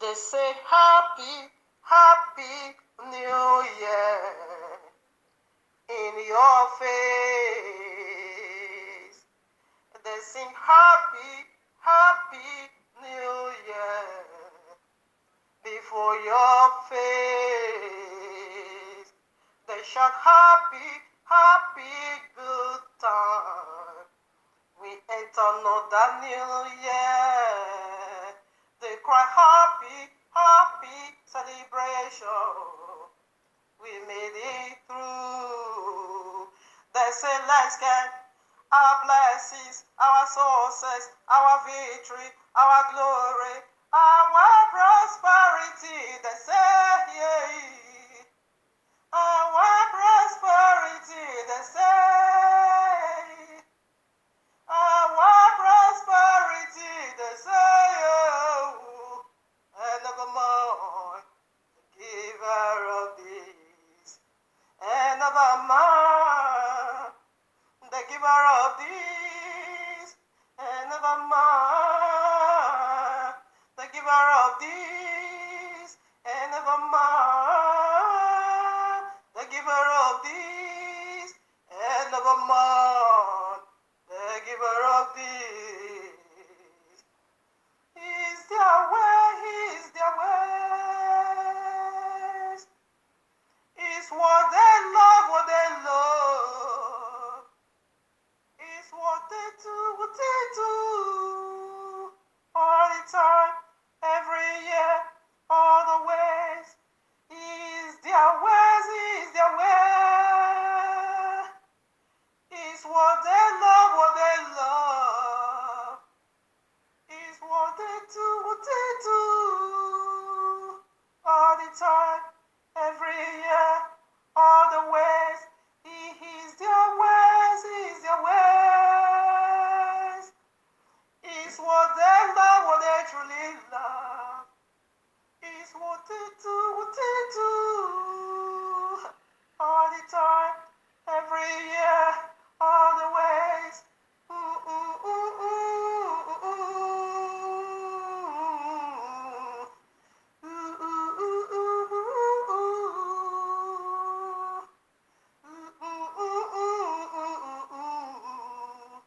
They say happy, happy New Year in your face. They sing happy, happy New Year before your face. They shout happy, happy good time. We enter another new year. They cry happy, happy celebration. We made it through. They say let's get our blessings, our sources, our victory, our glory, our prosperity. They say yeah. Our prosperity. They say our prosperity, they say, oh, and evermore, the giver of these, and evermore, the giver of these, and evermore, the giver of these, and evermore, the giver of these, and evermore, the giver of these. Is their way, is their ways. Is what they love, what they love. Is what they do, what they do. All the time, every year, all the ways. Is their ways, is their way. Is what they love, what they love. Is what they do, what they do. All the time, every year, all the ways. He is their ways, he is their ways. Is what they love, what they truly love. Is what they do, what they do. All the time, every year, all the ways. Ooh, ooh, ooh, ooh, ooh, ooh. Ooh, ooh, ooh, ooh, ooh, ooh. Ooh, ooh, ooh, ooh, ooh, ooh.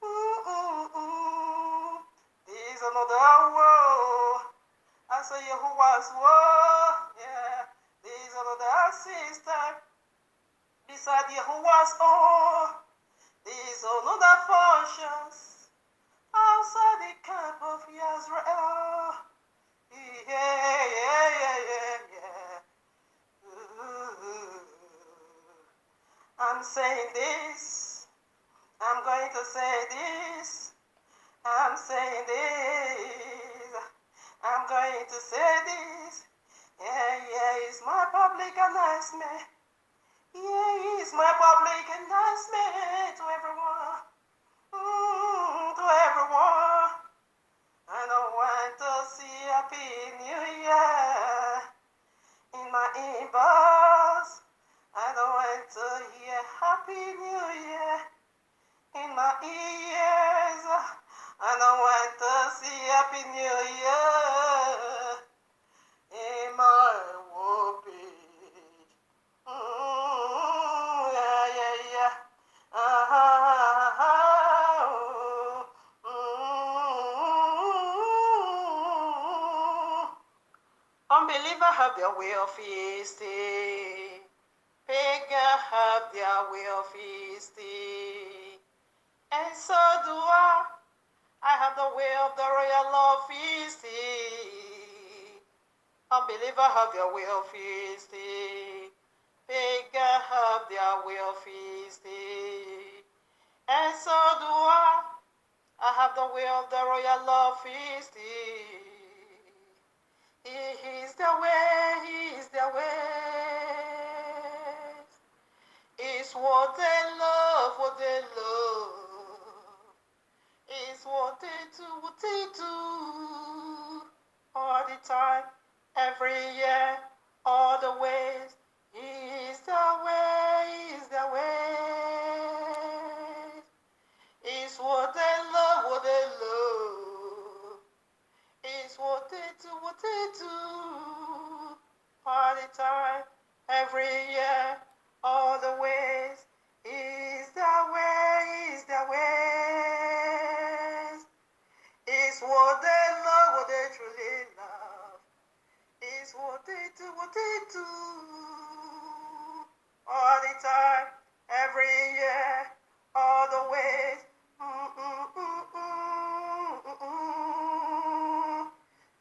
Ooh, ooh, ooh. This is another world. I say Yahuwah's war, yeah. This is another system beside Yahuwah's own. These another functions outside the camp of Israel. Yeah, yeah, yeah, yeah, yeah. Ooh. I'm saying this. I'm going to say this. I'm saying this. I'm going to say this. Yeah, yeah, it's my public announcement. Yeah, it's my public announcement to everyone. To everyone. I don't want to see Happy New Year in my inbox. I don't want to hear Happy New Year in my ears. I don't want to see Happy New Year in my whoopee. Yeah, yeah, yeah. Unbeliever have their way of feasting. Pagan have their way of feasting. And so do I. I have the way of the royal law feasting. Unbeliever have their way of feasting. Pagan have their way of feasting. And so do I. I have the way of the royal law feasting. He is the way, he is the way. It's what they love, what they love. It's what they do, what they do. All the time, every year, all the ways. He is the way, he is the way. It's what they love, what they love. It's is what they do, all the time, every year, all the ways, is the ways, the ways. Is what they love, what they truly love. Is what they do, all the time, every year, all the ways.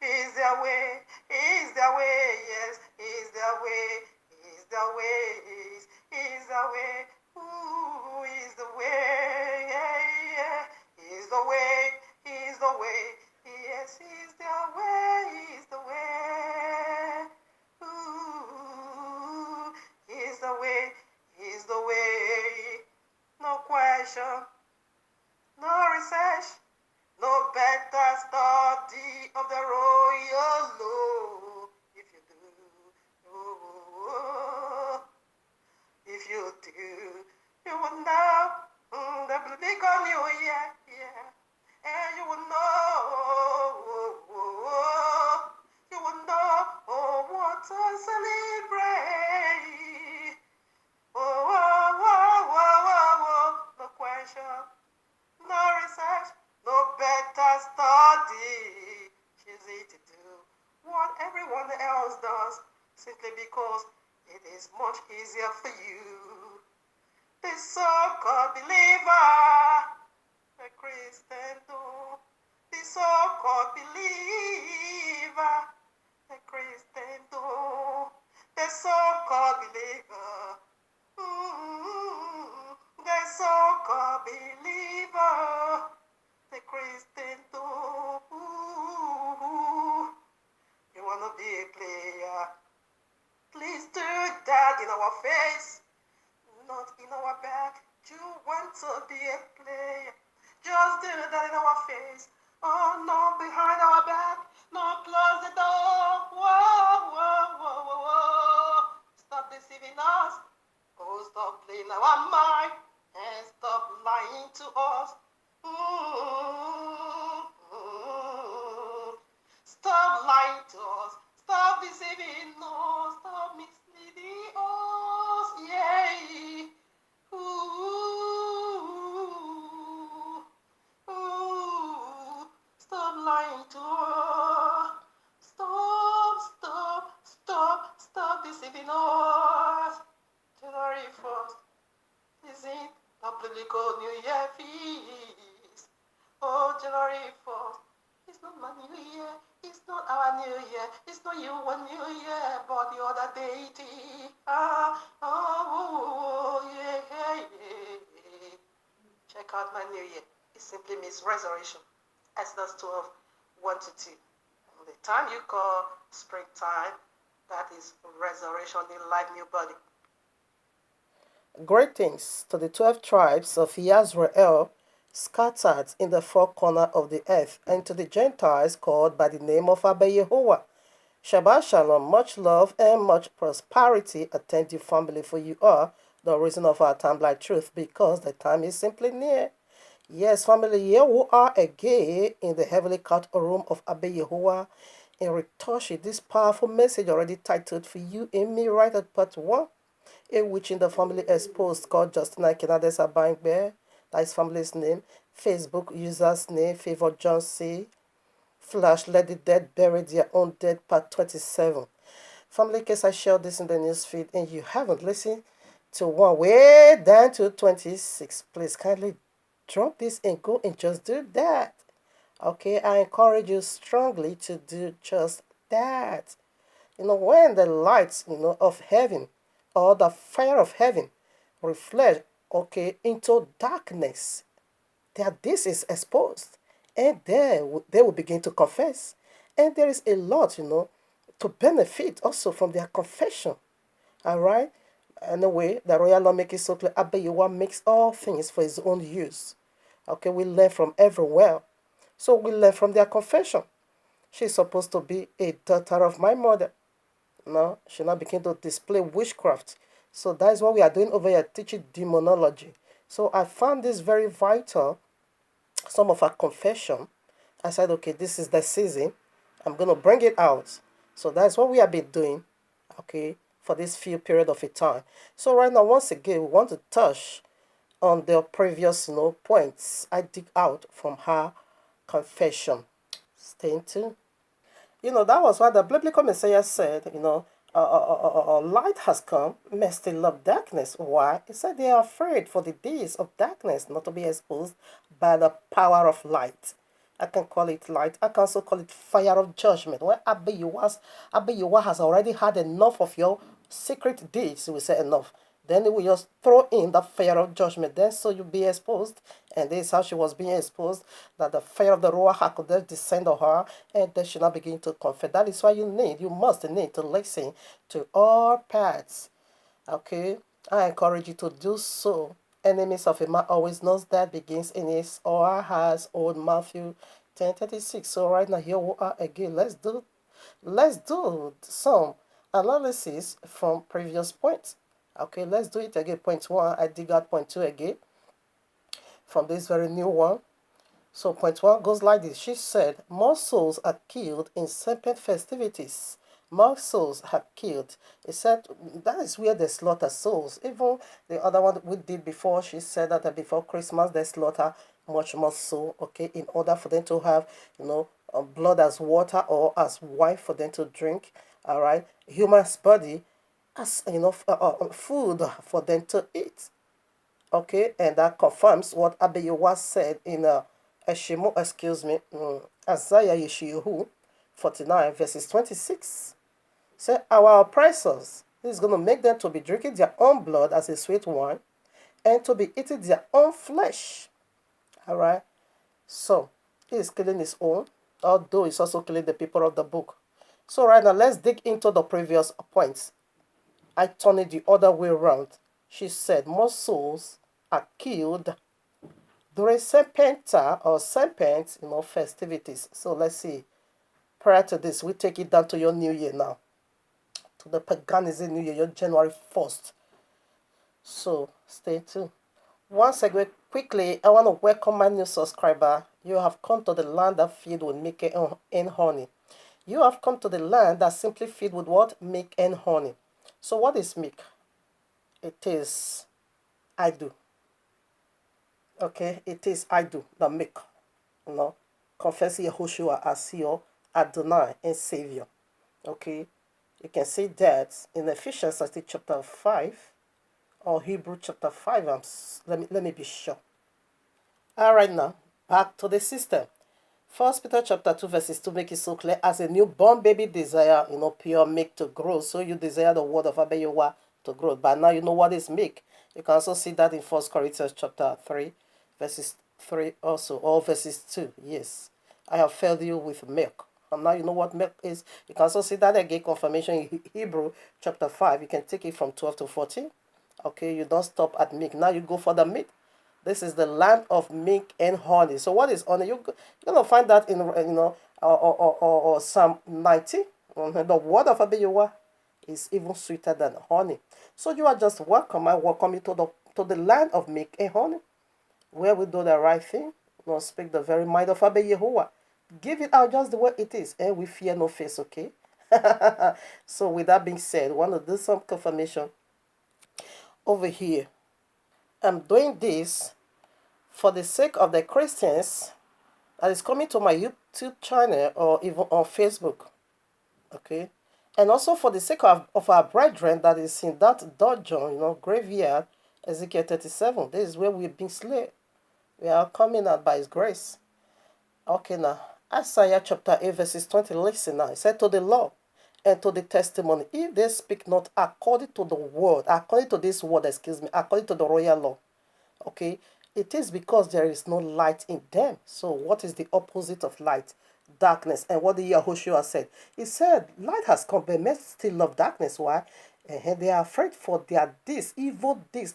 Is their way, yes, is their way, is the way, is the way, ooh, is the way, yeah, yeah, is the way, is the way, yes, is the way, is the way, ooh, is the way, is the way, no question, no research, no better study of the royal law. If you do, oh, if you do, you will know the biblical new year, yeah. And you will know, you will know, what to celebrate. No question, no research, no better study. Easy to do what everyone else does, simply because it is much easier for you. The so-called believer, the Christian do. The so-called believer, the Christian do. The so-called believer, the so-called believer, the Christian do. You wanna be a player? Please do that in our face, not in our back. You want to be a player? Just do that in our face. Oh, no, behind our back. No, close the door. Whoa. Stop deceiving us. Oh, stop playing our mind and stop lying to us. Stop lying to us. Stop deceiving us. Stop misleading us. Yay. Stop lying to us. Stop deceiving us. January 1st is it a biblical New Year feast. Oh, January 1st. It's not my New Year. It's not our New Year. It's not you one New Year, but the other deity. Yeah. Check out my New Year. It simply means resurrection. Exodus 12, 1 to 2. And the time you call springtime, that is resurrection in life, new body. Greetings to the 12 tribes of Yisrael scattered in the four corners of the earth, and to the Gentiles called by the name of Abba Yehovah. Shabbat Shalom, much love and much prosperity attend you, family, for you are the reason of our time like truth, because the time is simply near. Yes, family, here we are again in the heavenly courtroom of Abba Yehovah in Ritoshi. This powerful message already titled for you and me right at part 1. In which in the family exposed called Justina Kenades Abangbe, that is family's name, Facebook user's name, Favor John C. Flash, let the dead bury their own dead, part 27. Family, in case I shared this in the newsfeed and you haven't listened to one way down to 26, please kindly drop this and go and just do that. Okay, I encourage you strongly to do just that. When the lights, of heaven or the fire of heaven reflect, into darkness, that this is exposed, and they will begin to confess, and there is a lot, to benefit also from their confession. All right. Anyway, the royal law makes it so clear. Abba Yehovah makes all things for his own use. Okay, we learn from everywhere, so we learn from their confession. She's supposed to be a daughter of my mother. No, she now began to display witchcraft. So that is what we are doing over here, teaching demonology. So I found this very vital. Some of her confession, I said, okay, this is the season. I'm going to bring it out. So that's what we have been doing, okay, for this few period of a time. So right now, once again, we want to touch on the previous, points I dig out from her confession. Stay tuned. That was what the biblical Messiah said, light has come, men still love darkness. Why? He said they are afraid for the days of darkness not to be exposed by the power of light. I can call it light. I can also call it fire of judgment. When Abiyawa has already had enough of your secret deeds, we say enough. Then we just throw in the fire of judgment. Then so you'll be exposed. And this is how she was being exposed, that the fire of the Ruach could then descend on her, and then she now begin to confess. That is why you must need to listen to all parts. Okay? I encourage you to do so. Enemies of a man always knows that begins in his or her own Matthew 10:36. So right now here we are again. Let's do some analysis from previous points. Okay, let's do it again. Point 1, I dig out point 2 again from this very new one. So point 1 goes like this. She said, more souls are killed in serpent festivities. More souls are killed. It said that is where they slaughter souls. Even the other one we did before, she said that before Christmas they slaughter much more soul, okay, in order for them to have, blood as water or as wine for them to drink, all right, human's body as, food for them to eat. Okay, and that confirms what Abiyawa said in Isaiah Yeshayahu 49 verses 26. Say, our oppressors, this is going to make them to be drinking their own blood as a sweet wine and to be eating their own flesh. All right, so he is killing his own, although he's also killing the people of the book. So right now, let's dig into the previous points. I turn it the other way around. She said, more souls are killed during serpenta or serpent, festivities. So let's see. Prior to this, we take it down to your new year now. To the paganism new year, your January 1st. So stay tuned. Once again, quickly, I want to welcome my new subscriber. You have come to the land that filled with milk and honey. You have come to the land that simply filled with what? Milk and honey. So what is milk? It is I do. Okay, it is I do, the milk. Confess Yehoshua as your Adonai and Savior. Okay, you can see that in Ephesians, I think chapter 5 or Hebrew chapter 5. Let me be sure. All right, now back to the system. 1 Peter chapter 2 verses 2 make it so clear, as a newborn baby desire, pure milk to grow. So you desire the word of Abiyawa to grow. But now you know what is milk. You can also see that in 1 Corinthians chapter 3 verses 3 also, or verses 2. Yes, I have filled you with milk. And now you know what milk is. You can also see that again, confirmation in Hebrew chapter 5. You can take it from 12 to 14. Okay, you don't stop at milk. Now you go for the meat. This is the land of milk and honey. So what is honey? You're going to find that in, or Psalm 90. The word of Abiyawa is even sweeter than honey. So you are just welcome. I welcome you to the land of milk and honey, where we do the right thing. Speak the very mind of Abiyawa. Give it out just the way it is, and we fear no face, okay? So with that being said, I want to do some confirmation over here. I'm doing this for the sake of the Christians that is coming to my YouTube channel or even on Facebook. Okay? And also for the sake of our brethren that is in that dungeon, graveyard, Ezekiel 37. This is where we've been slain. We are coming out by His grace. Okay, now, Isaiah chapter 8 verses 20. Listen now. It said, to the law and to the testimony, if they speak not according to the word, according to this word, according to the royal law, okay, it is because there is no light in them. So what is the opposite of light? Darkness. And what did Yahushua said? He said, light has come, but men still love darkness. Why? And they are afraid for their evil deeds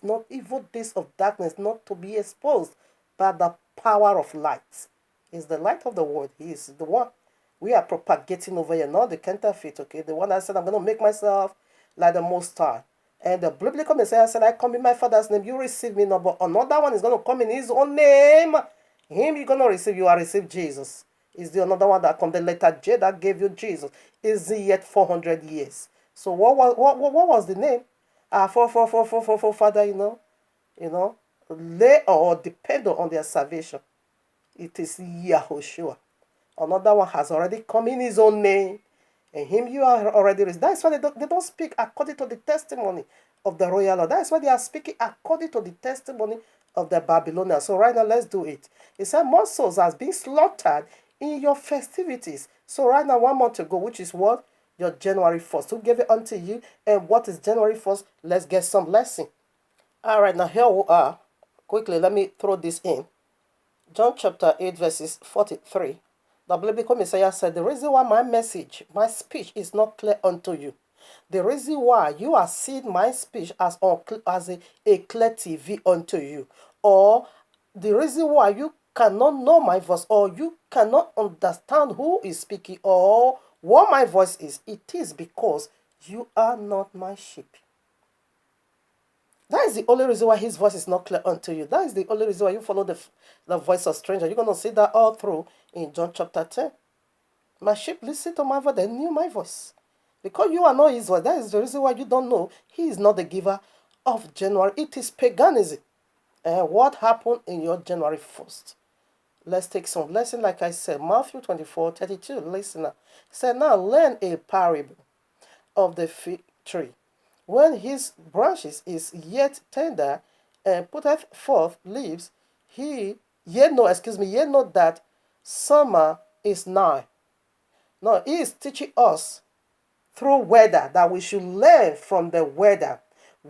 of darkness, not to be exposed by the power of light. Is the light of the world. He is the one we are propagating over here, not the counterfeit, okay? The one that said, I'm going to make myself like the Most High. And the biblical Messiah said, I come in my Father's name, you receive me not. But another one is going to come in his own name. Him you're going to receive, you are receive Jesus. Is the another one that come? The letter J that gave you Jesus. Is it yet 400 years? So what was the name? For Father, you know, lay or depend on their salvation. It is Yahushua. Another one has already come in his own name. And him you are already raised. That's why they don't speak according to the testimony of the royal law. That's why they are speaking according to the testimony of the Babylonians. So right now, let's do it. It said more souls has been slaughtered in your festivities. So right now, 1 month ago, which is what? Your January 1st. Who gave it unto you? And what is January 1st? Let's get some lesson. All right, now here we are. Quickly, let me throw this in. John chapter 8, verses 43. The biblical Messiah said, the reason why my message, my speech is not clear unto you, the reason why you are seeing my speech as a clear TV unto you, or the reason why you cannot know my voice, or you cannot understand who is speaking, or what my voice is, it is because you are not my sheep. That is the only reason why his voice is not clear unto you. That is the only reason why you follow the voice of stranger. You're going to see that all through in John chapter 10. My sheep listen to my voice, they knew my voice. Because you are not his voice, that is the reason why you don't know he is not the giver of January. It is paganism. And what happened in your January 1st? Let's take some lesson, like I said, Matthew 24:32. Listener said, now learn a parable of the fig tree. When his branches is yet tender and putteth forth leaves, ye know that summer is nigh. Now he is teaching us through weather that we should learn from the weather.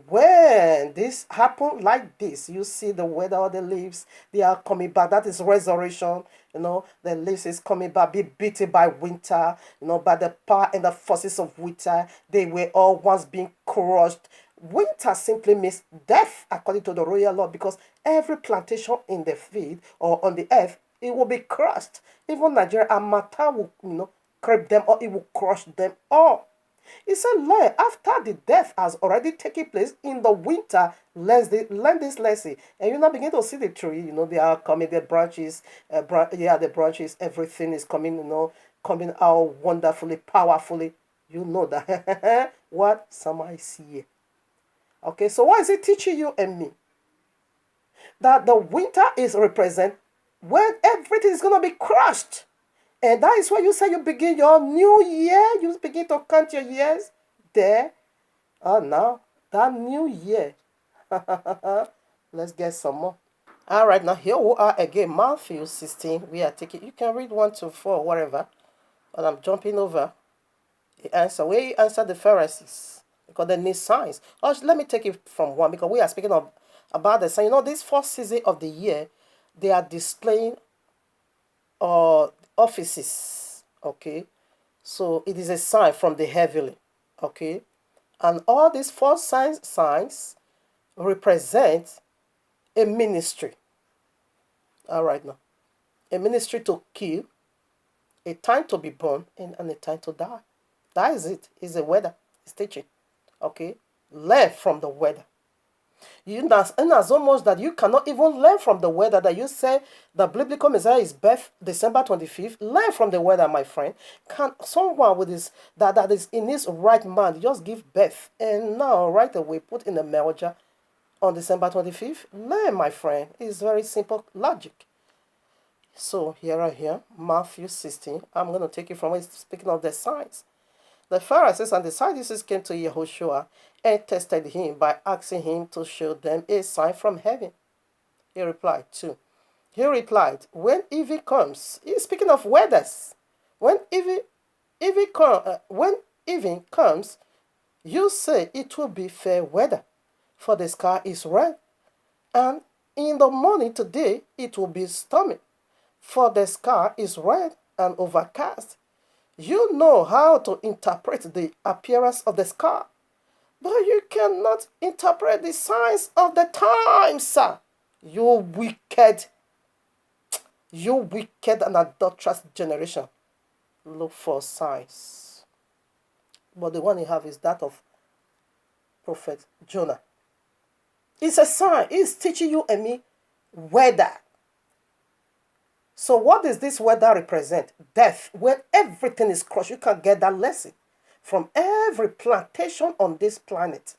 When this happen like this, you see the weather or the leaves, they are coming back. That is resurrection. The leaves is coming back, be beaten by winter, by the power and the forces of winter. They were all once being crushed. Winter simply means death according to the royal law, because every plantation in the field or on the earth, it will be crushed. Even Nigeria, Amata will, creep them, or it will crush them all. He said, learn after the death has already taken place in the winter, learn this lesson. And you now begin to see the tree, they are coming, the branches, the branches, everything is coming, coming out wonderfully, powerfully. You know that. What? Summer is here. Okay, so what is it teaching you and me? That the winter is represent when everything is going to be crushed. And that is why you say you begin your new year. You begin to count your years there. Oh, now, that new year. Let's get some more. All right, now here we are again. Matthew 16. We are taking, you can read 1 to 4, whatever. But I'm jumping over the answer. Where he answered the Pharisees, because they need signs. Oh, let me take it from 1, because we are speaking about the sign. This first season of the year, they are displaying offices, okay? So it is a sign from the heavenly, okay? And all these 4 signs represent a ministry. All right, now. A ministry to kill, a time to be born, and a time to die. That is it. It's the weather. It's teaching, okay? Learn from the weather. And as almost that you cannot even learn from the weather, that you say the biblical Messiah is birth December 25th. Learn from the weather, my friend. Can someone with this that is in his right mind just give birth and now right away put in the manger on December 25th? Learn, my friend. It's very simple logic. So here I am, Matthew 16. I'm going to take it from it, speaking of the signs. The Pharisees and the Sadducees came to Yahushua and tested him by asking him to show them a sign from heaven. He replied, when evening comes, he's speaking of weathers. When evening comes, you say it will be fair weather, for the sky is red. And in the morning today, it will be stormy, for the sky is red and overcast. You know how to interpret the appearance of the sky, but you cannot interpret the signs of the times, sir. You wicked and adulterous generation. Look for signs. But the one you have is that of Prophet Jonah. It's a sign. It's teaching you and me weather. So what does this weather represent? Death. When everything is crushed, you can get that lesson from every plantation on this planet.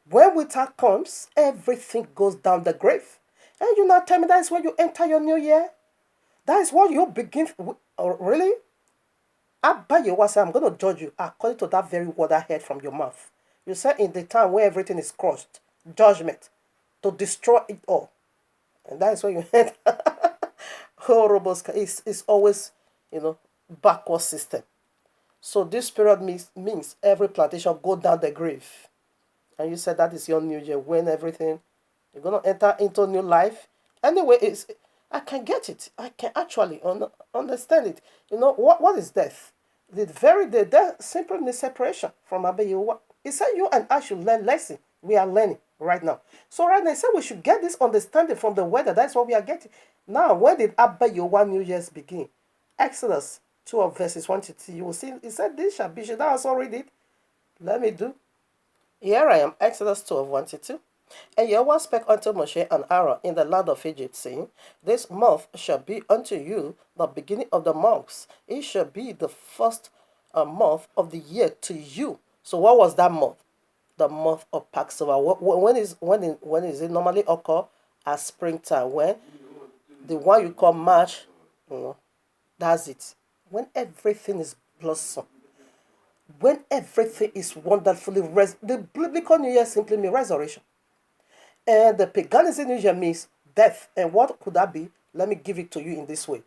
When winter comes, everything goes down the grave. And you now tell me that is when you enter your new year? That is what you begin. Oh, really? Abba Yehowa said, I'm going to judge you according to that very word I heard from your mouth. You said in the time where everything is crushed, judgment, to destroy it all. And that is what you heard. Horrible. It's always, backward system. So this period means every plantation go down the grave. And you said that is your new year when everything, you're going to enter into new life. Anyway, I can get it. I can actually understand it. What is death? The death simply means separation from Abba Yehowa. He said you and I should learn lesson. We are learning right now. So right now, he said we should get this understanding from the weather. That's what we are getting. Now, when did Abba Yehowa New Year's begin? Exodus 12 verses 1 to 2. You will see, he said this shall be. Should I also read it? Let me do. Here I am, Exodus 12, 1 to 2. And Yahweh spake unto Moshe and Aaron in the land of Egypt, saying, This month shall be unto you the beginning of the months. It shall be the first month of the year to you. So what was that month? The month of Passover. When is it normally occur? At springtime. When? The one you call March, that's it. When everything is blossom. When everything is wonderfully the biblical New Year simply means resurrection. And the paganism New Year means death. And what could that be? Let me give it to you in this way.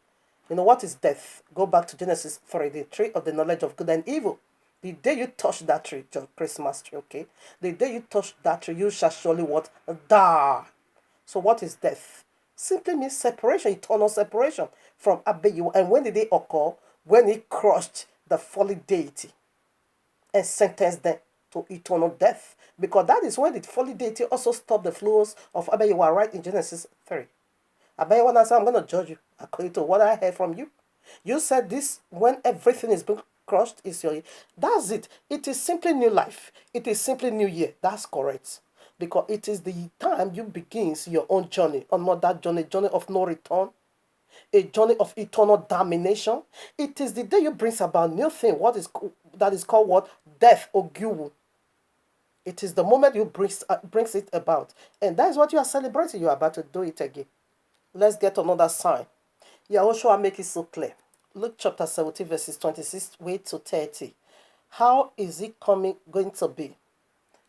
You know what is death? Go back to Genesis 3, the tree of the knowledge of good and evil. The day you touch that tree, Christmas tree, okay? The day you touch that tree, you shall surely what? Die. So what is death? Simply means separation, eternal separation from Abba Yehowa. And when did they occur? When he crushed the fallen deity and sentenced them to eternal death. Because that is when the fallen deity also stopped the flows of Abba Yehowa, right in Genesis 3. Abba Yehowa said, I'm going to judge you according to what I heard from you. You said this when everything is being crushed is your year. That's it. It is simply new life. It is simply new year. That's correct. Because it is the time you begins your own journey, another journey of no return, a journey of eternal domination. It is the day you brings about new thing. That is called what? Death or Giwu. It is the moment you brings it about. And that is what you are celebrating. You are about to do it again. Let's get another sign. Yahushua make it so clear. Luke chapter 17 verses 26 way to 30. How is it going to be?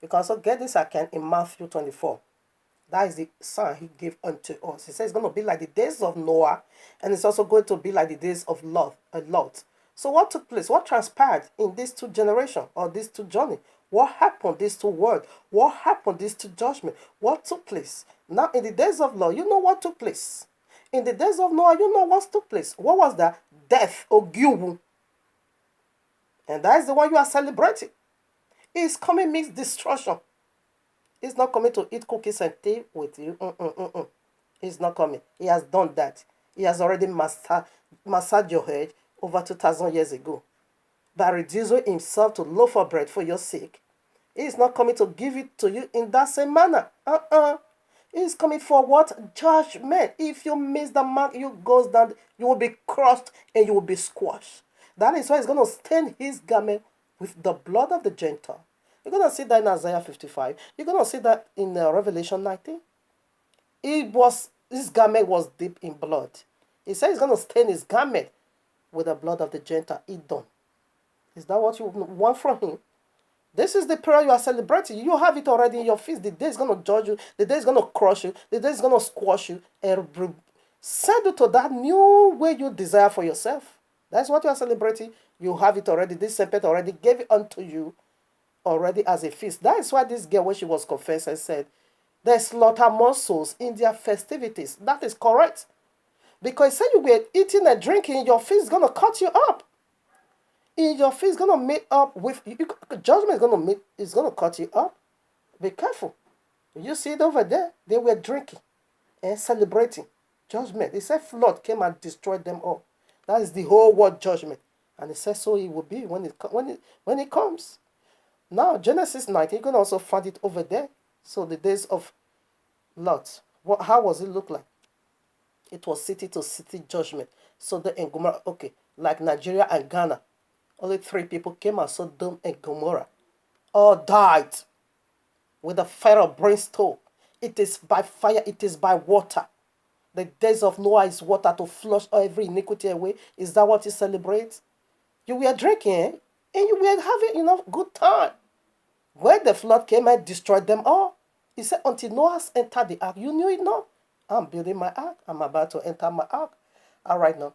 You can also get this again in Matthew 24. That is the sign he gave unto us. He says it's going to be like the days of Noah, and it's also going to be like the days of Lot. So what took place? What transpired in these two generations or these two journeys? What happened these two words? What happened these two judgments? What took place? Now in the days of Lot, you know what took place. In the days of Noah, you know what took place. What was that? Death or Giwu. And that is the one you are celebrating. It's coming means destruction. He's not coming to eat cookies and tea with you. He's not coming. He has done that. He has already massaged your head over 2,000 years ago by reducing himself to loaf of bread for your sake. He is not coming to give it to you in that same manner. He is coming for what? Judgment. If you miss the mark, you goes down, you will be crushed and you will be squashed. That is why he's going to stain his garment with the blood of the Gentile. You're going to see that in Isaiah 55. You're going to see that in Revelation 19. His garment was deep in blood. He said he's going to stain his garment with the blood of the Gentile. Edom. Is that what you want from him? This is the prayer you are celebrating. You have it already in your feast. The day is going to judge you. The day is going to crush you. The day is going to squash you and send you to that new way you desire for yourself. That's what you are celebrating. You have it already. This serpent already gave it unto you already as a feast. That is why this girl, when she was confessed, and said, they slaughter more souls in their festivities. That is correct. Because say you were eating and drinking, your feast is going to cut you up. In your feast is going to meet up with judgment is going to cut you up. Be careful. You see it over there. They were drinking and celebrating judgment. He said flood came and destroyed them all. That is the whole world judgment. And he says so it will be when it comes. Now, Genesis 19, you can also find it over there. So the days of Lot. How was it look like? It was city to city judgment. Sodom and Gomorrah. Okay, like Nigeria and Ghana. Only 3 people came out. Sodom and Gomorrah all died with the fire of brimstone. It is by fire, it is by water. The days of Noah is water to flush every iniquity away. Is that what you celebrate? You were drinking, eh? And you were having good time. When the flood came and destroyed them all, he said, until Noah entered the ark, you knew it not. I'm building my ark. I'm about to enter my ark. All right now.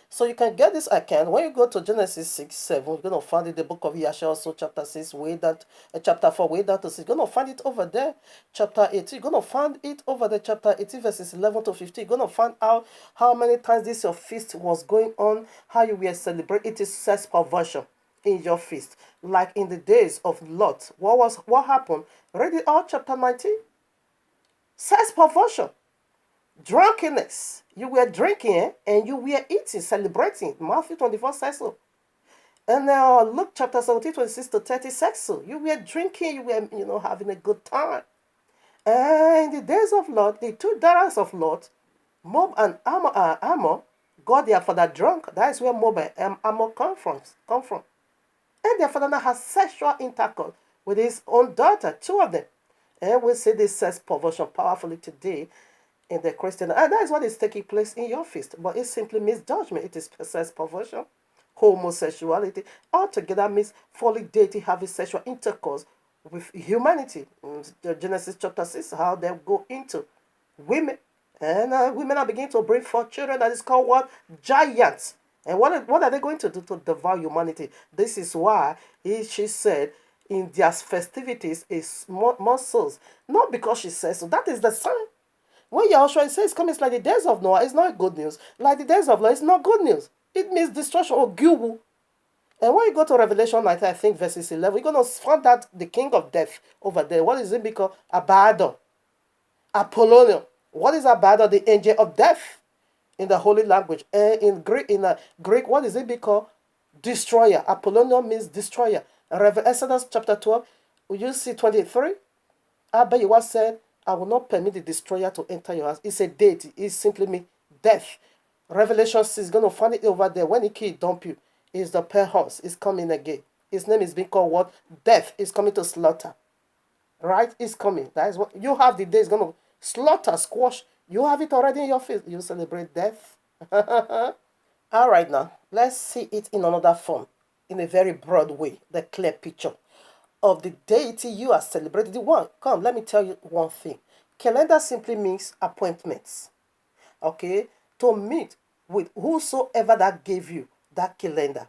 So you can get this account when you go to Genesis 6, 7. You're going to find it in the book of Yashar, also chapter 6, way down, chapter 4, way down to 6. You're going to find it over there. Chapter 8, you're going to find it over there. Chapter 18, verses 11 to 15. You're going to find out how many times this your feast was going on, how you were celebrating. It is sex perversion in your feast. Like in the days of Lot. What happened? Read it out, chapter 19. Sex perversion. Drunkenness. You were drinking and you were eating, celebrating. Matthew 24 says so. And now Luke chapter 17, 26 to 30 says so. You were drinking, you were, having a good time. And in the days of Lot, the 2 daughters of Lot, Moab and Ammon, got their father drunk. That is where Moab and Ammon come from. And their father now has sexual intercourse with his own daughter, 2 of them. And we see this sex perversion powerfully today in the Christian. And that is what is taking place in your feast. But it simply means judgment. It is sex perversion, homosexuality. Altogether means fallen deity having sexual intercourse with humanity. Genesis chapter 6, how they go into women. And women are beginning to bring forth children that is called what? Giants. And what are they going to do to devour humanity? This is why she said in their festivities is more souls. Not because she says so. That is the sign. When Yahushua says coming, it's like the days of Noah, it's not good news. Like the days of Noah, it's not good news. It means destruction or gubu. And when you go to Revelation 19, I think verses 11, you're going to find that the king of death over there. What is it because Abaddon? Apollonion. What is Abaddon? The angel of death in the holy language. And in Greek, what is it because destroyer? Apollonion means destroyer. Exodus chapter 12, you see 23? Abba said, I will not permit the destroyer to enter your house. It's a deity. It simply means death. Revelation 6 is going to find it over there. When he dump you, is the pale horse is coming again. His name is being called what? Death is coming to slaughter. Right? It's coming. That is what you have the day is going to slaughter, squash. You have it already in your face. You celebrate death. All right now. Let's see it in another form. In a very broad way. The clear picture of the deity you are celebrating. The one, come, let me tell you one thing. Calendar simply means appointments. Okay? To meet with whosoever that gave you that calendar.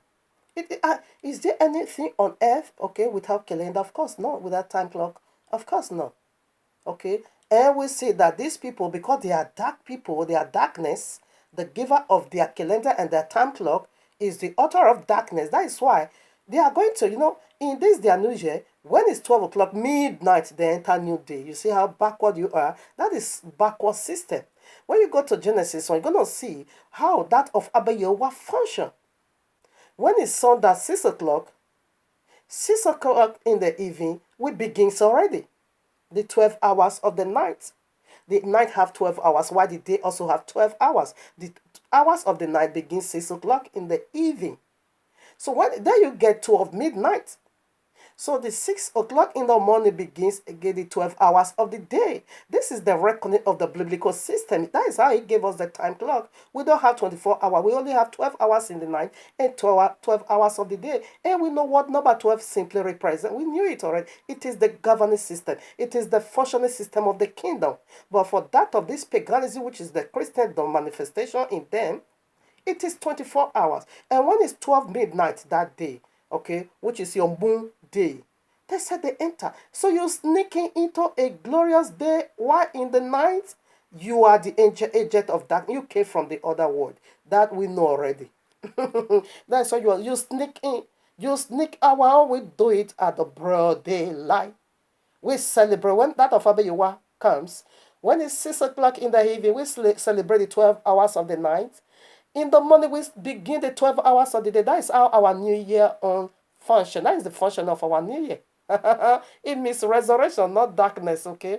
Is there anything on earth, okay, without calendar? Of course not. Without time clock? Of course not. Okay? And we see that these people, because they are dark people, they are darkness, the giver of their calendar and their time clock is the author of darkness. That is why they are going to, in this their new year, when it's 12 o'clock, midnight, they enter new day. You see how backward you are? That is backward system. When you go to Genesis, you're going to see how that of Abba Yehovah function. When it's Sunday 6 o'clock, 6 o'clock in the evening, we begins already. The 12 hours of the night. The night have 12 hours, while the day also have 12 hours. The hours of the night begins 6 o'clock in the evening. So then you get 12 midnight. So the 6 o'clock in the morning begins again the 12 hours of the day. This is the reckoning of the biblical system. That is how he gave us the time clock. We don't have 24 hours. We only have 12 hours in the night and 12 hours of the day. And we know what number 12 simply represents. We knew it already. It is the governing system. It is the functioning system of the kingdom. But for that of this paganism, which is the Christendom manifestation in them, it is 24 hours. And when it's 12 midnight that day, okay, which is your moon day, they said they enter. So you're sneaking into a glorious day while in the night you are the agent of darkness. You came from the other world. That we know already. That's why you sneak in. You sneak out while we do it at the broad daylight. We celebrate when that of Abba Yehovah comes. When it's 6 o'clock in the evening, we celebrate the 12 hours of the night. In the morning, we begin the 12 hours of the day. That is how our new year function. That is the function of our new year. It means resurrection, not darkness, okay?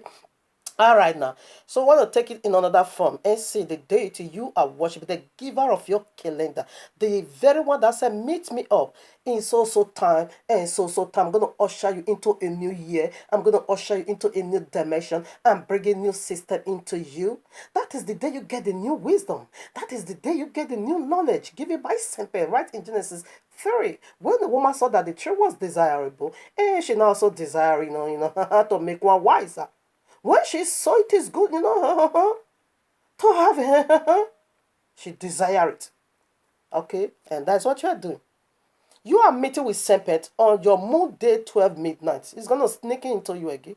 All right now. So I want to take it in another form and see the deity you are worshiping, the giver of your calendar, the very one that said, meet me up in so time and so time. I'm going to usher you into a new year. I'm going to usher you into a new dimension and bring a new system into you. That is the day you get the new wisdom. That is the day you get the new knowledge given by Semper, right in Genesis 3. When the woman saw that the tree was desirable, and she now also desired, to make one wiser. When she saw it is good, to have it, she desire it. Okay? And that's what you are doing. You are meeting with serpent on your moon day 12 midnight. It's going to sneak into you again.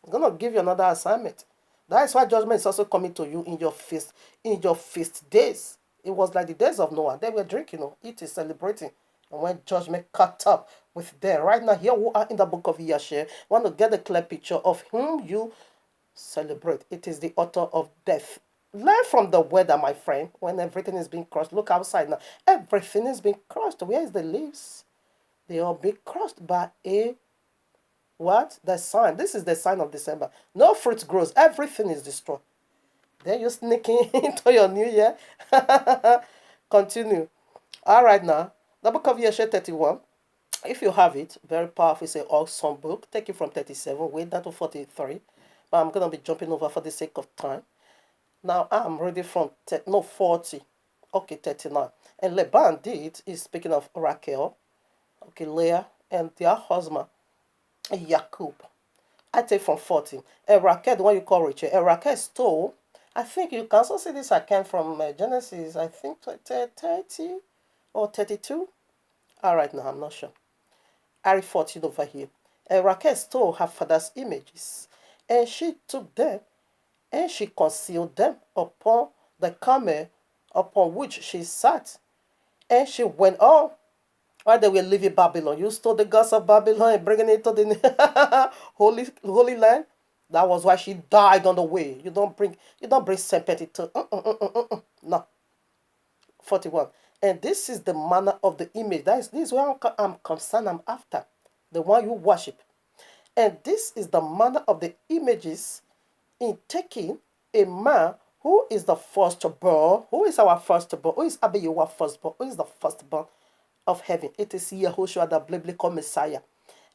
It's going to give you another assignment. That is why judgment is also coming to you in your feast days. It was like the days of Noah. They were drinking, eating, celebrating. And when judgment caught up with them, right now, here we are in the book of Yashar, want to get a clear picture of whom you celebrate. It is the author of death. Learn from the weather, my friend. When everything is being crushed, look outside now. Everything is being crushed. Where is the leaves? They are being crushed by a what? The sign. This is the sign of December. No fruit grows. Everything is destroyed. Then you're sneaking into your new year. Continue. All right now. The book of Yeshua 31. If you have it, very powerful. It's an awesome book. Take it from 37, way down to 43. But I'm going to be jumping over for the sake of time. Now I'm reading from 40. Okay, 39. And Laban did is speaking of Rachel, okay, Leah, and their husband, Jacob. I take from 40. And Rachel, the one you call Rachel, and Rachel stole. I think you can also see this account from Genesis, I think 30 or 32. All right, now I'm not sure. I read 14 over here. And Rachel stole her father's images, and she took them, and she concealed them upon the camel upon which she sat. And she went on while they were leaving Babylon. You stole the gods of Babylon and bringing it to the holy land. That was why she died on the way. You don't bring sympathy to no. 41. And this is the manner of the image. This is where I'm concerned. I'm after the one you worship. And this is the manner of the images in taking a man who is the firstborn, who is our firstborn, who is Abiyawa firstborn, who is the firstborn of heaven. It is Yahushua, the biblical Messiah.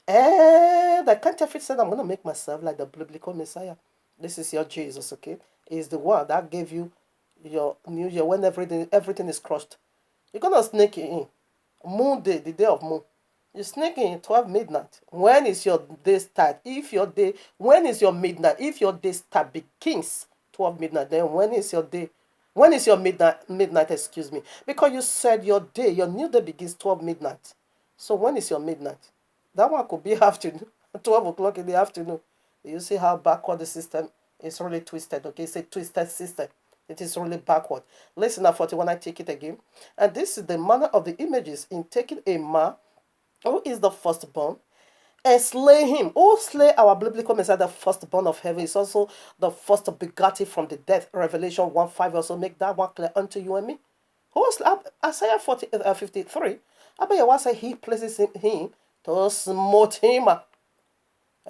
And the counterfeit said, I'm going to make myself like the biblical Messiah. This is your Jesus, okay? Is the one that gave you your new year when everything is crushed. You're going to sneak it in. Moon day, the day of moon. You sneak in 12 midnight. When is your day start? When is your midnight? If your day start begins 12 midnight, then when is your day? When is your midnight, excuse me? Because you said your new day begins 12 midnight. So when is your midnight? That one could be afternoon, 12 o'clock in the afternoon. You see how backward the system is really twisted, okay? It's a twisted system. It is really backward. Listen at 41, I take it again. And this is the manner of the images in taking a man who is the firstborn and slay him. Who slay our biblical Messiah, the firstborn of heaven, is also the first begotten from the death. Revelation 1:5 also make that one clear unto you and me. Isaiah 53. Abayawa said he places him to smote him.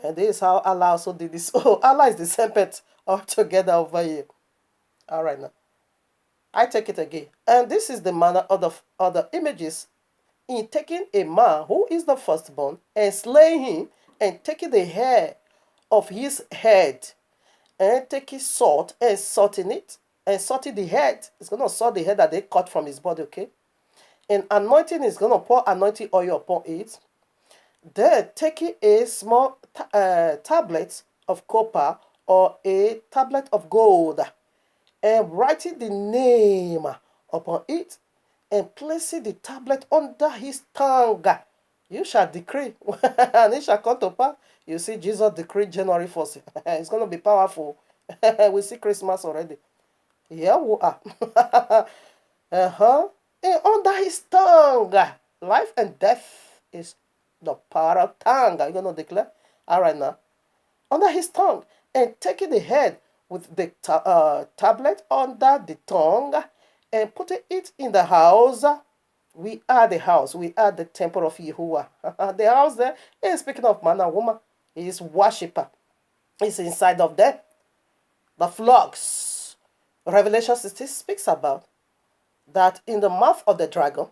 And this is how Allah also did this. Oh, Allah is the serpent altogether over here. All right now. I take it again. And this is the manner of the other images in taking a man who is the firstborn and slaying him and taking the hair of his head and taking salt and salting it and salting the head. It's going to salt the head that they cut from his body, okay? And anointing is going to pour anointing oil upon it. Then taking a small tablet of copper or a tablet of gold and writing the name upon it and placing the tablet under his tongue. You shall decree, and it shall come to pass. You see, Jesus decreed January 1st. It's going to be powerful. We see Christmas already. Here we are. And under his tongue, life and death is the power of tongue. Are you going to declare? All right now. Under his tongue, and taking the head with the tablet under the tongue and putting it in the house. We are the house. We are the temple of Yahuwah. The house there is speaking of man and woman. He is worshiper. It's inside of them. The flocks. Revelation 16 speaks about that in the mouth of the dragon,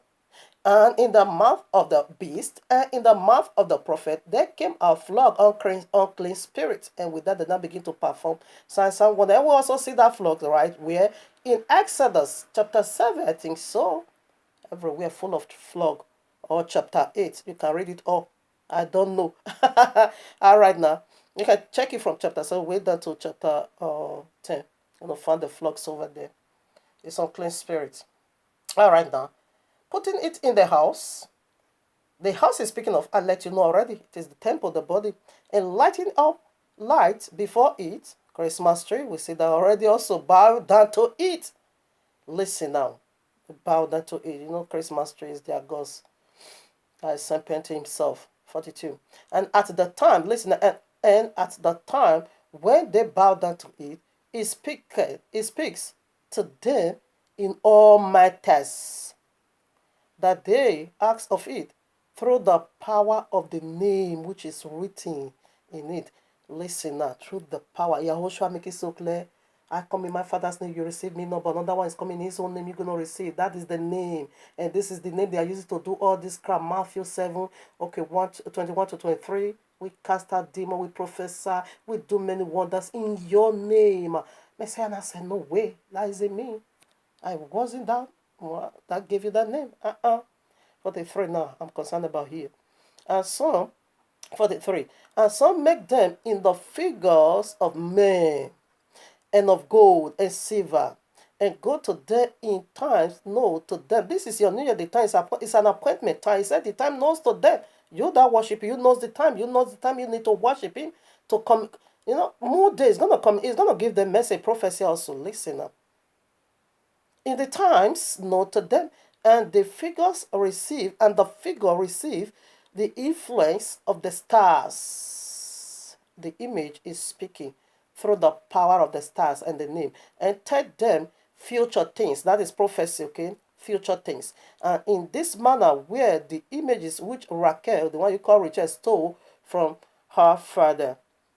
and in the mouth of the beast, and in the mouth of the prophet, there came a flock unclean spirits, and with that they now begin to perform signs and wonders. And we also see that flock, right, where in Exodus chapter 7, I think so, everywhere full of flock, or chapter 8. You can read it all. I don't know. All right, now you can check it from chapter 7 way down to chapter 10. You're going to find the flocks over there. It's unclean spirits. All right, now putting it in the house. The house is speaking of, I let you know already, it is the temple, the body, and lighting up light before it. Christmas tree, we see that already. Also bow down to it. Listen now, bow down to it. You know, Christmas tree is their ghost. That is Saint himself. 42. And at the time, listen, and at the time when they bow down to it, he speaks to them in all matters that they ask of it through the power of the name which is written in it. Listen now, through the power. Yahushua make it so clear. I come in my father's name, you receive me. No, but another one is coming in his own name, you're going to receive. That is the name. And this is the name they are using to do all this crap. Matthew 7, okay, 21 to 23. We cast out demons, we prophesy, we do many wonders in your name. Messiah I said, no way, that isn't me. I wasn't that. Well, that gave you that name. 43 now, I'm concerned about here. And some, 43, and some make them in the figures of men, and of gold and silver, and go to them in times, no to them. This is your new year, the time is an appointment time. He said the time knows to them. You that worship, you knows the time. You knows the time you need to worship him to come. You know, more days gonna come. He's gonna give them message, prophecy also. Listen up. In the times, note to them, and the figures receive, and the figure receive the influence of the stars. The image is speaking through the power of the stars and the name, and tell them future things. That is prophecy, okay? Future things. And in this manner, where the images which Raquel, the one you call Rachel, stole from her father,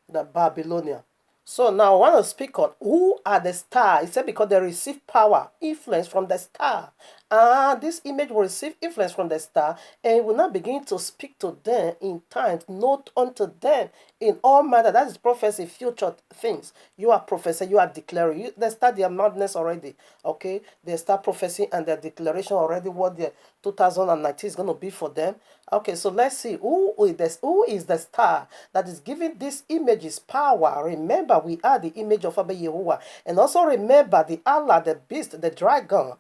the Babylonian. So now I want to speak on who are the stars. He said because they receive power, influence from the star. And this image will receive influence from the star and will now begin to speak to them in times, not unto them in all manner. That is prophecy, future things. You are prophesying, you are declaring. They start their madness already. Okay? They start prophesying and their declaration already what their 2019 is going to be for them. Okay, so let's see who is the star that is giving these images power. Remember, we are the image of Abba Yehovah. And also remember the Allah, the beast, the dragon,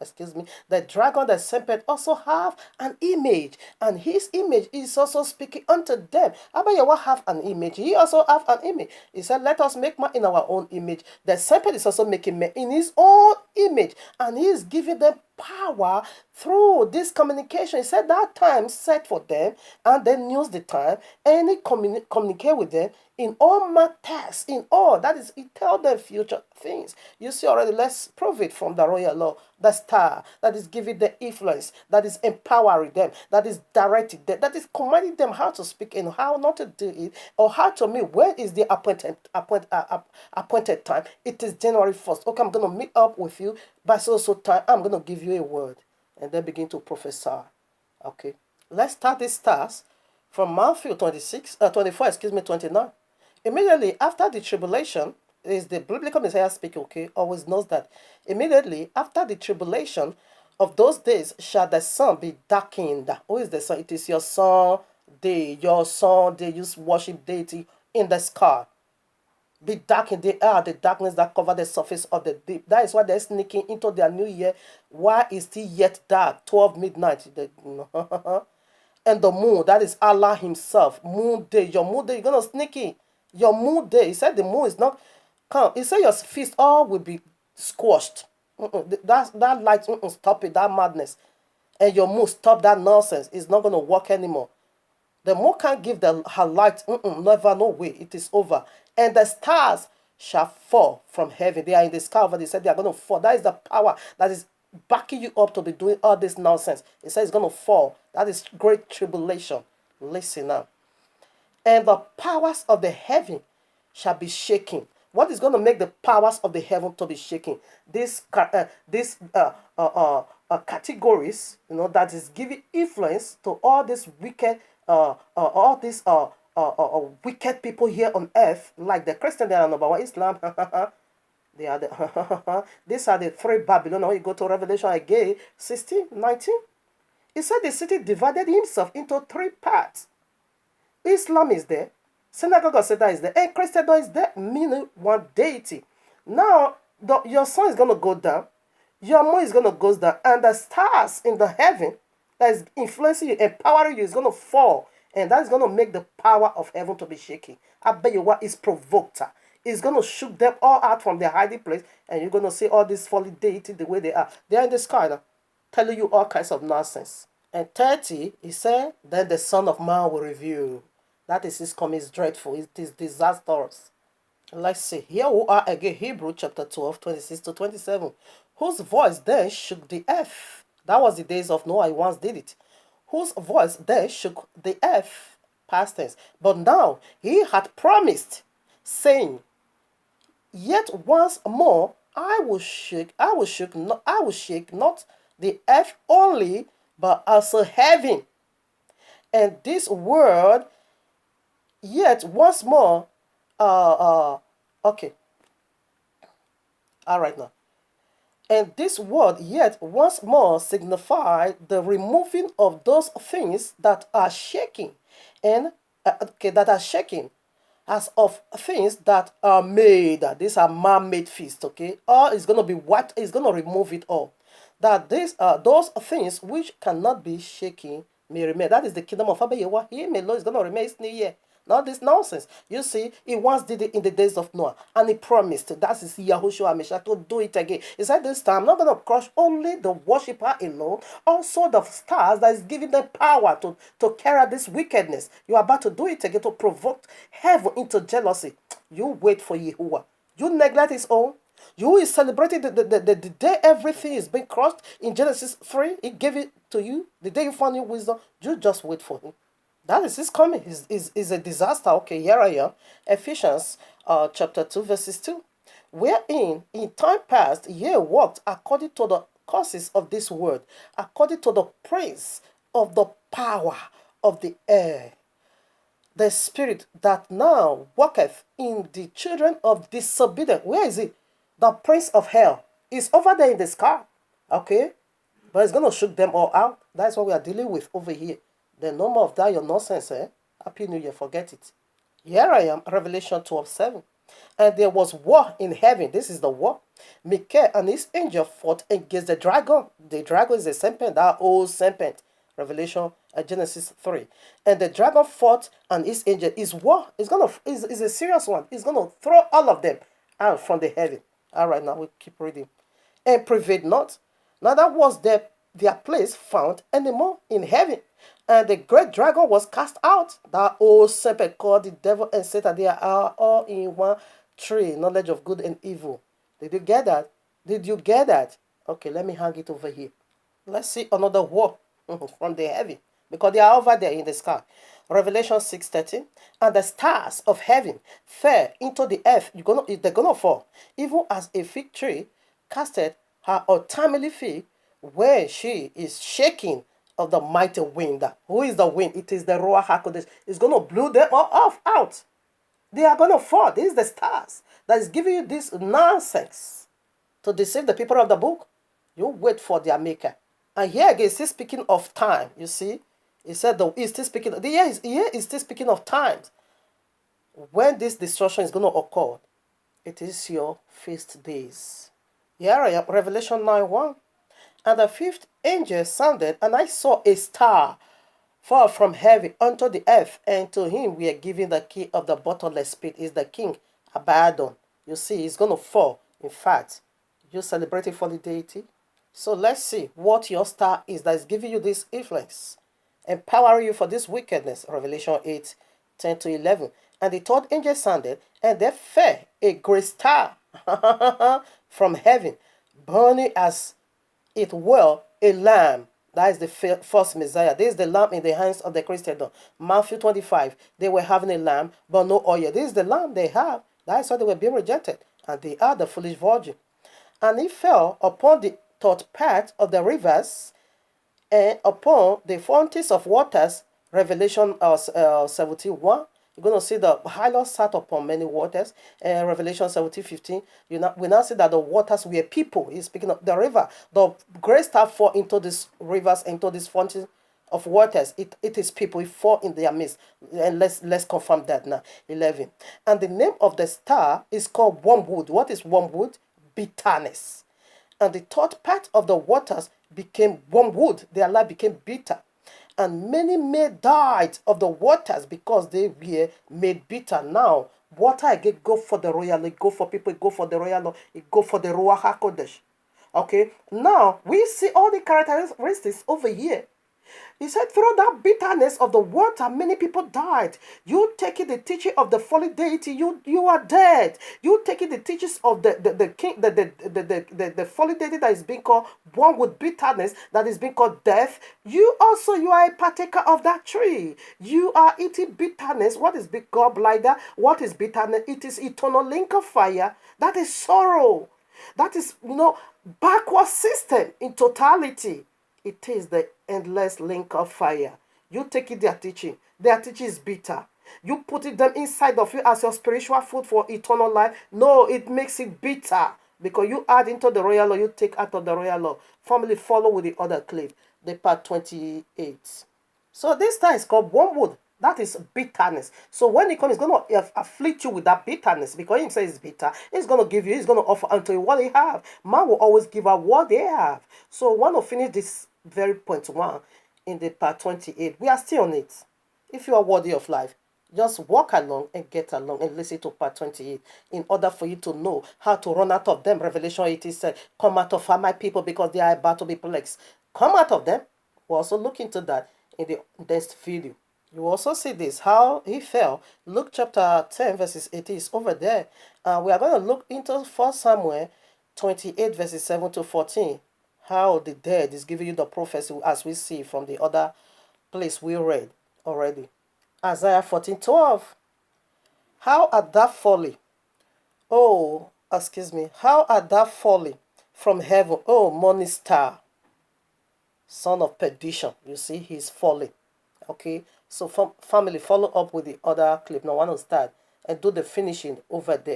the dragon, the serpent also have an image. And his image is also speaking unto them. Abba Yehovah have an image. He also have an image. He said, let us make man in our own image. The serpent is also making man in his own image. And he is giving them power through this communication. He said that time set for them, and then use the time, and he communicate with them in all matters, in all. That is, he tell them future things. You see already, let's prove it from the royal law. The star that is giving the influence, that is empowering them, that is directing them, that is commanding them how to speak and how not to do it, or how to meet. When is the appointed time? It is January 1st. Okay, I'm going to meet up with you by so time. I'm going to give you a word, and then begin to prophesy. Okay, let's start these stars from Matthew 24, 29. Immediately after the tribulation, is the biblical Messiah speaking, okay, always knows that. Immediately after the tribulation of those days shall the sun be darkened. Who is the sun? It is your sun day. Your sun day. You worship deity in the sky. Be darkened. They are the darkness that cover the surface of the deep. That is why they're sneaking into their new year. Why is it yet dark? 12 midnight. And the moon, that is Allah himself. Moon day. Your moon day, you're going to sneak in. Your moon day. He said the moon is not come. He said your feast all will be squashed. That light, stop it, that madness. And your moon, stop that nonsense. It's not going to work anymore. The moon can't give her light. Never, no way. It is over. And the stars shall fall from heaven. They are in the sky over. They said they are going to fall. That is the power that is backing you up to be doing all this nonsense. It says it's going to fall. That is great tribulation. Listen now. And the powers of the heaven shall be shaken. What is going to make the powers of the heaven to be shaken? These categories, that is giving influence to all these wicked, all these wicked people here on earth, like the Christian, they are number one, Islam. They are the these are the three Babylon. When you go to Revelation again, 16, 19, it said the city divided himself into three parts. Islam is there, synagogue of Satan is there, and Christendom is there, meaning one deity. Now, your sun is going to go down, your moon is going to go down, and the stars in the heaven that is influencing you, empowering you, is going to fall. And that is going to make the power of heaven to be shaking. I bet you what is provoked. It's going to shoot them all out from their hiding place, and you're going to see all these fallen deities the way they are. They are in the sky now, telling you all kinds of nonsense. And 30, he said, then the Son of Man will reveal. That is his coming is dreadful. It is disastrous. Let's see. Here we are again, Hebrew chapter 12, 26 to 27. Whose voice then shook the earth. That was the days of Noah. He once did it. Whose voice then shook the earth. Past tense. But now he had promised, saying, yet once more I will shake not the earth only, but also heaven. And this word, yet once more, okay. All right now. And this word, yet once more, signified the removing of those things that are shaking, and that are shaking, as of things that are made. These are man-made feasts. Okay, all is going to be wiped. It's going to remove it all. That those things which cannot be shaken may remain. That is the kingdom of Abayewa. He alone is going to remain. It's new year. Not this nonsense. You see, he once did it in the days of Noah, and he promised, that is Yahushua Meshach, to do it again. He said, this time, I'm not going to crush only the worshipper alone, also the stars that is giving them power to carry out this wickedness. You are about to do it again to provoke heaven into jealousy. You wait for Yahuwah. You neglect his own. You is celebrating the day everything is being crushed in Genesis 3. He gave it to you. The day you found your wisdom, you just wait for him. That is his coming. Is a disaster. Okay, here I am. Ephesians chapter 2, verses 2. Wherein in time past ye walked according to the courses of this word, according to the prince of the power of the air, the spirit that now worketh in the children of disobedience. Where is it? The prince of hell is over there in the sky. Okay? But it's going to shoot them all out. That's what we are dealing with over here. The number of that, your nonsense, Happy New Year, forget it. Here I am, Revelation 12:7. And there was war in heaven. This is the war. Michael and his angel fought against the dragon. The dragon is a serpent, that old serpent. Revelation, Genesis 3. And the dragon fought and his angel. Is war. It's a serious one. It's gonna throw all of them out from the heaven. All right, now we keep reading. And prevailed not. Neither was their place found anymore in heaven. And the great dragon was cast out, that old serpent called the devil and Satan. They are all in one tree, knowledge of good and evil. Did you get that? Did you get that? Okay, let me hang it over here. Let's see another war from the heaven, because they are over there in the sky. Revelation 6:13. And the stars of heaven fell into the earth. They're gonna fall, even as a fig tree casted her untimely fig when she is shaking of the mighty wind. Who is the wind? It is the Ruach HaKodesh. It's going to blow them all out. They are going to fall. This is the stars that is giving you this nonsense to deceive the people of the book. You wait for their maker. And here again, it's still speaking of time. You see, he said he's still speaking. The year is still speaking of times when this destruction is going to occur. It is your feast days. Here I am, Revelation 9:1. And the fifth angel sounded, and I saw a star fall from heaven unto the earth, and to him we are giving the key of the bottomless pit. Is the king Abaddon. You see, he's going to fall. In fact, you celebrating for the deity. So let's see what your star is that is giving you this influence, empowering you for this wickedness. Revelation 8:10-11. And the third angel sounded, and there fell a great star from heaven, burning as it were a lamb. That is the first Messiah. This is the lamb in the hands of the Christendom. Matthew 25. They were having a lamb, but no oil. This is the lamb they have That is why they were being rejected. And they are the foolish virgin. And he fell upon the third part of the rivers and upon the fountains of waters. Revelation 71. You're going to see the highlight sat upon many waters. Revelation 17:15. We now see that the waters were people. He's speaking of the river. The great star fall into these rivers, into these fountains of waters. It is people. It fall in their midst. And let's confirm that now. 11. And the name of the star is called wormwood. What is wormwood? Bitterness. And the third part of the waters became wormwood. Their life became bitter. And many men died of the waters because they were made bitter. Now, water again go for the royal, it go for people, it go for the royal, it go for the Ruach HaKodesh. Okay, now we see all the characteristics over here. He said, through that bitterness of the water, many people died. You taking the teaching of the folly deity, you are dead. You taking the teachings of the king, the folly deity that is being called one with bitterness, that is being called death. You are a partaker of that tree. You are eating bitterness. What is big gallbladder? What is bitterness? It is eternal link of fire. That is sorrow. That is, backward system in totality. It is the endless link of fire. You take it, their teaching. Their teaching is bitter. You put it them inside of you as your spiritual food for eternal life. No, it makes it bitter. Because you add into the royal law, you take out of the royal law. Family follow with the other clip. The part 28. So this time is called wormwood. That is bitterness. So when it comes, it's going to afflict you with that bitterness. Because he says it's bitter. He's going to give you, he's going to offer unto you what they have. Man will always give out what they have. So I want to finish this very point 1 in the part 28. We are still on it. If you are worthy of life, just walk along and get along and listen to part 28 in order for you to know how to run out of them. Revelation 18 said, come out of my people because they are about to be plagues. Come out of them. We'll also look into that in the next video. You also see this, how he fell. Luke chapter 10 verses 18 is over there. We are going to look into 1 Samuel 28 verses 7 to 14. How the dead is giving you the prophecy as we see from the other place we read already. Isaiah 14:12. How art thou fallen? How art thou fallen from heaven, O morning star, son of perdition. You see, he's falling. Okay, so family, follow up with the other clip. Now, I want to start and do the finishing over there.